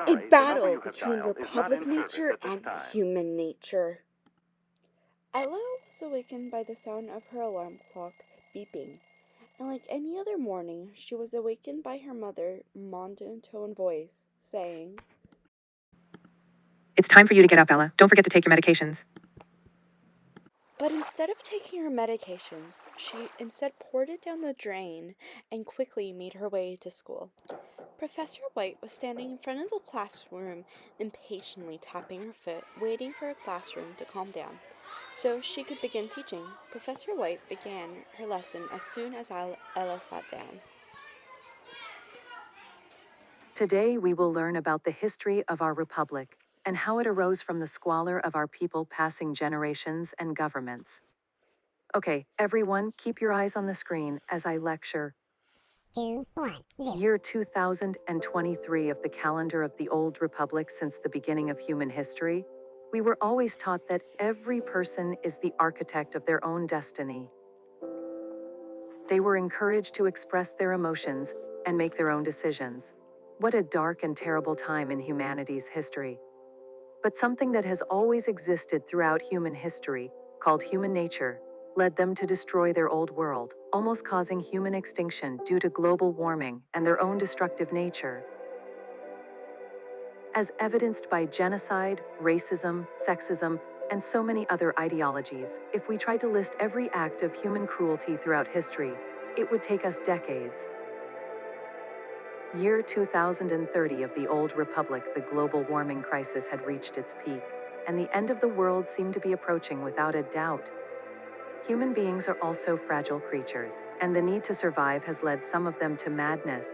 A Sorry, the number battle you have between dialed is not in Republic service nature at this and time. human nature. Ella was awakened by the sound of her alarm clock beeping, and like any other morning, she was awakened by her mother, monotone voice, saying, It's time for you to get up, Ella. Don't forget to take your medications. but instead of taking her medications, she instead poured it down the drain and quickly made her way to school. Professor White was standing in front of the classroom, impatiently tapping her foot, waiting for her classroom to calm down so she could begin teaching. Professor White began her lesson as soon as Ella sat down. Today, we will learn about the history of our republic and how it arose from the squalor of our people passing generations and governments. Okay, everyone, keep your eyes on the screen as I lecture. 2, 1, 0. Year 2023 of the calendar of the Old Republic. Since the beginning of human history, we were always taught that every person is the architect of their own destiny. They were encouraged to express their emotions and make their own decisions. What a dark and terrible time in humanity's history. But something that has always existed throughout human history, called human nature, led them to destroy their old world, almost causing human extinction due to global warming and their own destructive nature. As evidenced by genocide, racism, sexism, and so many other ideologies, if we tried to list every act of human cruelty throughout history, it would take us decades. Year 2030 of the Old Republic, the global warming crisis had reached its peak, and the end of the world seemed to be approaching without a doubt. Human beings are also fragile creatures, and the need to survive has led some of them to madness.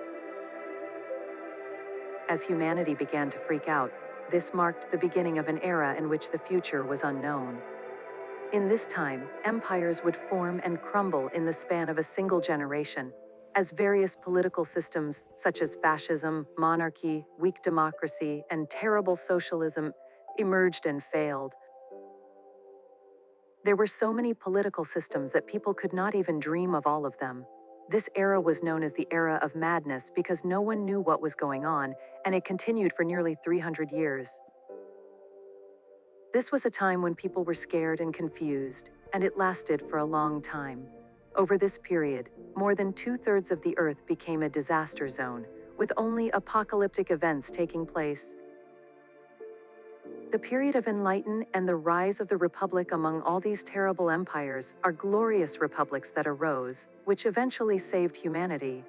As humanity began to freak out, this marked the beginning of an era in which the future was unknown. In this time, empires would form and crumble in the span of a single generation, as various political systems such as fascism, monarchy, weak democracy, and terrible socialism emerged and failed. There were so many political systems that people could not even dream of all of them. This era was known as the Era of Madness because no one knew what was going on, and it continued for nearly 300 years. This was a time when people were scared and confused, and it lasted for a long time. Over this period, more than 2/3 of the Earth became a disaster zone, with only apocalyptic events taking place. The period of enlightenment and the rise of the Republic among all these terrible empires are glorious republics that arose, which eventually saved humanity.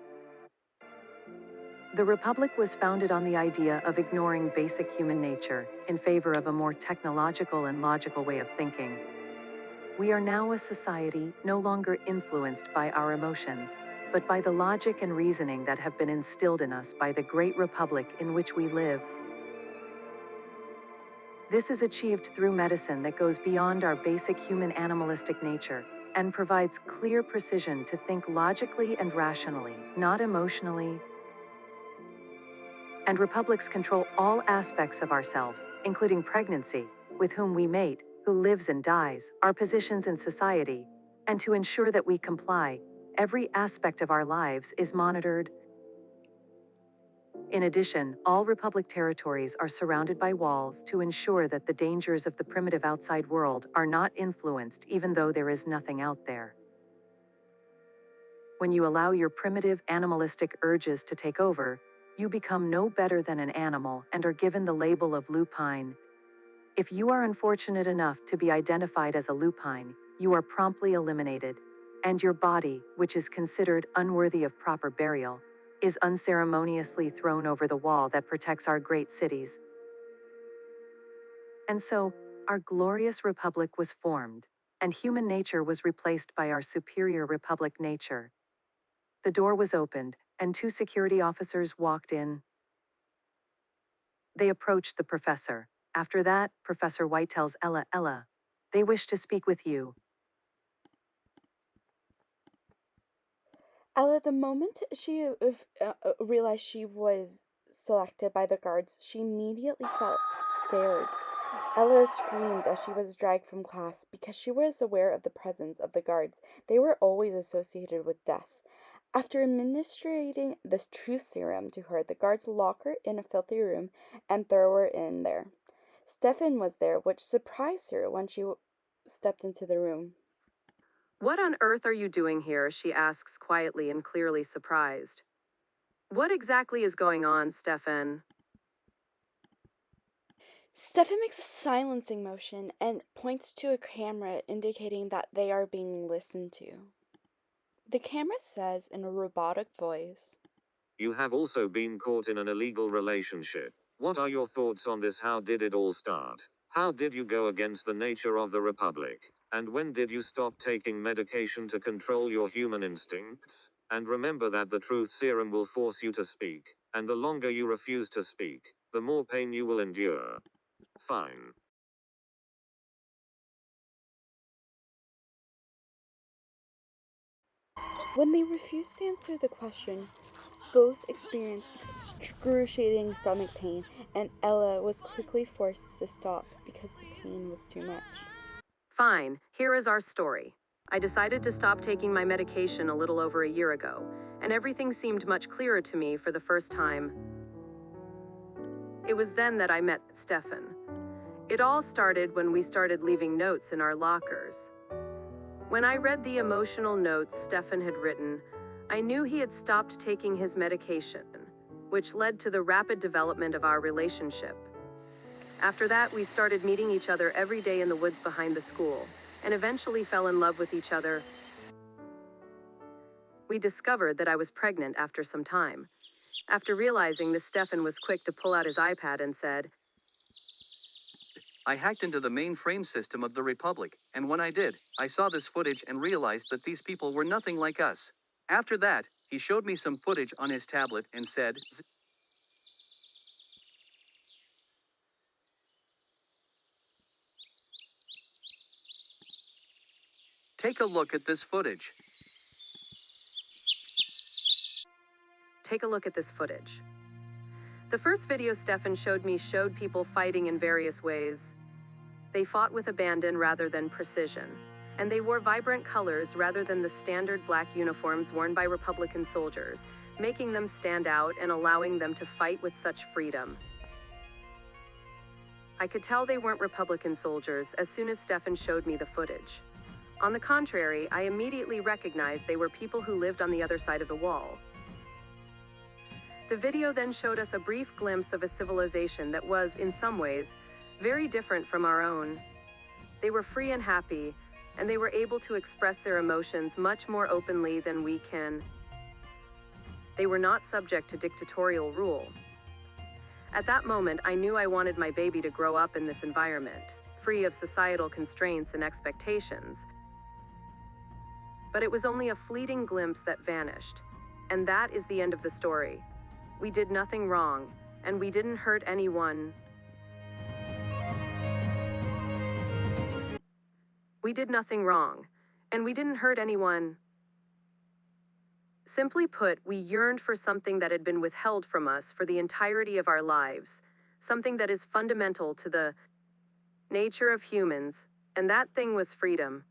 The Republic was founded on the idea of ignoring basic human nature in favor of a more technological and logical way of thinking. We are now a society no longer influenced by our emotions, but by the logic and reasoning that have been instilled in us by the great Republic in which we live. This is achieved through medicine that goes beyond our basic human animalistic nature and provides clear precision to think logically and rationally, not emotionally. And republics control all aspects of ourselves, including pregnancy, with whom we mate, who lives and dies, our positions in society, and to ensure that we comply, every aspect of our lives is monitored. In addition, all republic territories are surrounded by walls to ensure that the dangers of the primitive outside world are not influenced even though there is nothing out there. When you allow your primitive animalistic urges to take over, you become no better than an animal and are given the label of lupine. If you are unfortunate enough to be identified as a lupine, you are promptly eliminated, and your body, which is considered unworthy of proper burial, is unceremoniously thrown over the wall that protects our great cities. And so, our glorious republic was formed, and human nature was replaced by our superior republic nature. The door was opened, and two security officers walked in. They approached the professor. After that, Professor White tells Ella, "Ella, they wish to speak with you." Ella, the moment she realized she was selected by the guards, she immediately felt scared. Ella screamed as she was dragged from class because she was aware of the presence of the guards. They were always associated with death. After administering the truth serum to her, the guards lock her in a filthy room and throw her in there. Stefan was there, which surprised her when she stepped into the room. "What on earth are you doing here?" she asks quietly and clearly surprised. "What exactly is going on, Stefan?" Stefan makes a silencing motion and points to a camera indicating that they are being listened to. The camera says in a robotic voice, "You have also been caught in an illegal relationship. What are your thoughts on this? How did it all start? How did you go against the nature of the Republic? And when did you stop taking medication to control your human instincts? And remember that the truth serum will force you to speak, and the longer you refuse to speak, the more pain you will endure. Fine." when they refuse to answer the question, both experienced excruciating stomach pain, and Ella was quickly forced to stop because the pain was too much. "Fine, here is our story. I decided to stop taking my medication a little over a year ago, and everything seemed much clearer to me for the first time. It was then that I met Stefan. It all started when we started leaving notes in our lockers. When I read the emotional notes Stefan had written, I knew he had stopped taking his medication, which led to the rapid development of our relationship. After that, we started meeting each other every day in the woods behind the school, and eventually fell in love with each other. We discovered that I was pregnant after some time. After realizing this, Stefan was quick to pull out his iPad and said, "I hacked into the mainframe system of the Republic, and when I did, I saw this footage and realized that these people were nothing like us. After that, he showed me some footage on his tablet and said, take a look at this footage." "Take a look at this footage." The first video Stefan showed me showed people fighting in various ways. They fought with abandon rather than precision, and they wore vibrant colors rather than the standard black uniforms worn by Republican soldiers, making them stand out and allowing them to fight with such freedom. I could tell they weren't Republican soldiers as soon as Stefan showed me the footage. On the contrary, I immediately recognized they were people who lived on the other side of the wall. The video then showed us a brief glimpse of a civilization that was, in some ways, very different from our own. They were free and happy, and they were able to express their emotions much more openly than we can. They were not subject to dictatorial rule. At that moment, I knew I wanted my baby to grow up in this environment, free of societal constraints and expectations. But it was only a fleeting glimpse that vanished, and that is the end of the story. We did nothing wrong, and we didn't hurt anyone. We did nothing wrong, and we didn't hurt anyone. Simply put, we yearned for something that had been withheld from us for the entirety of our lives, something that is fundamental to the nature of humans, and that thing was freedom.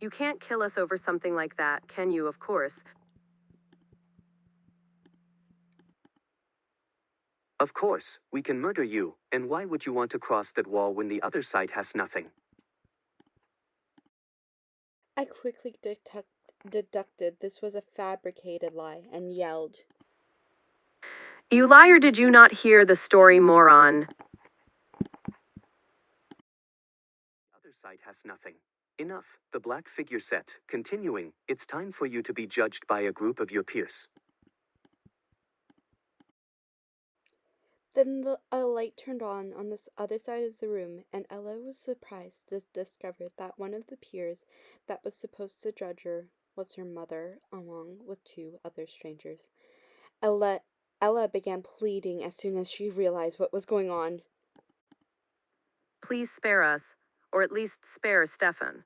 You can't kill us over something like that, can you? Of course. "Of course, we can murder you, and why would you want to cross that wall when the other side has nothing?" I quickly deducted this was a fabricated lie and yelled, You liar, did you not hear the story, moron? The other side has nothing. Enough, the black figure said, continuing, "It's time for you to be judged by a group of your peers." Then a light turned on this other side of the room, and Ella was surprised to discover that one of the peers that was supposed to judge her was her mother, along with two other strangers. Ella began pleading as soon as she realized what was going on. Please spare us, or at least spare Stefan.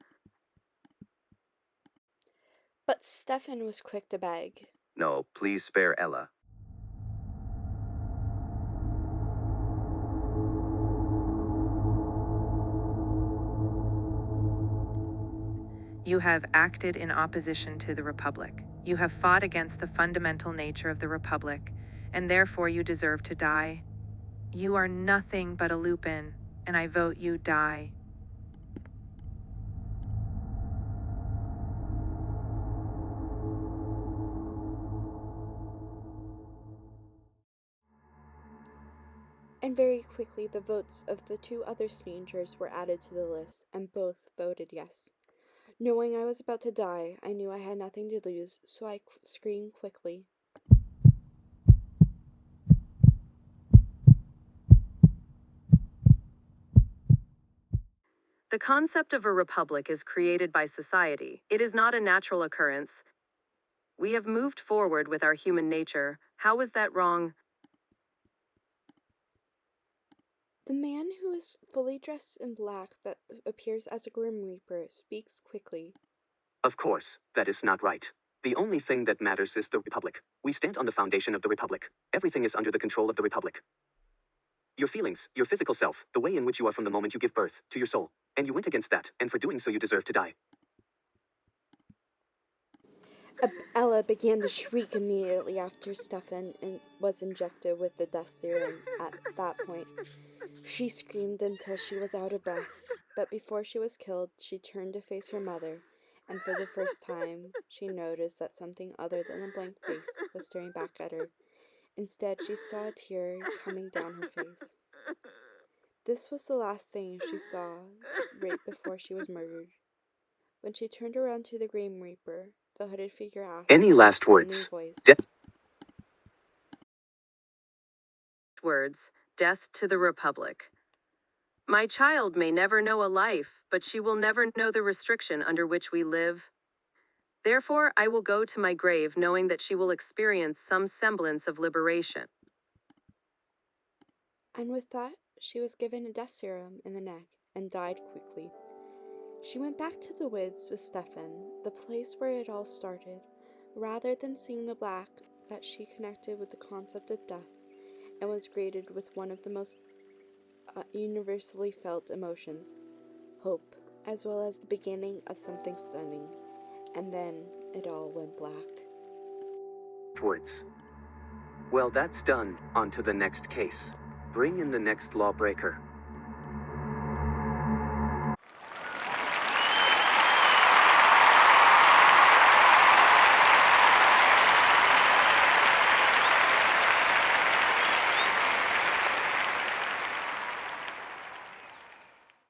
But Stefan was quick to beg. "No, please spare Ella." You have acted in opposition to the Republic. You have fought against the fundamental nature of the Republic, and therefore you deserve to die. You are nothing but a Lupin, and I vote you die. And very quickly the votes of the two other strangers were added to the list, and both voted yes. Knowing I was about to die, I knew I had nothing to lose, so I screamed quickly. The concept of a republic is created by society. It is not a natural occurrence. We have moved forward with our human nature. How is that wrong? The man who is fully dressed in black that appears as a Grim Reaper speaks quickly. Of course, that is not right. The only thing that matters is the Republic. We stand on the foundation of the Republic. Everything is under the control of the Republic. Your feelings, your physical self, the way in which you are from the moment you give birth to your soul. And you went against that, and for doing so you deserve to die. Ella began to shriek immediately after Stefan was injected with the death serum. At that point, she screamed until she was out of breath, but before she was killed, she turned to face her mother, and for the first time, she noticed that something other than a blank face was staring back at her. Instead, she saw a tear coming down her face. This was the last thing she saw right before she was murdered. When she turned around to the Grim Reaper, the hooded figure asked Any last in a new words? voice, Death to the Republic. My child may never know a life, but she will never know the restriction under which we live. Therefore, I will go to my grave knowing that she will experience some semblance of liberation. And with that, she was given a death serum in the neck and died quickly. She went back to the woods with Stefan, the place where it all started. Rather than seeing the black, that she connected with the concept of death and was greeted with one of the most universally felt emotions, hope, as well as the beginning of something stunning. And then it all went black. Words. Well, that's done. On to the next case. Bring in the next lawbreaker.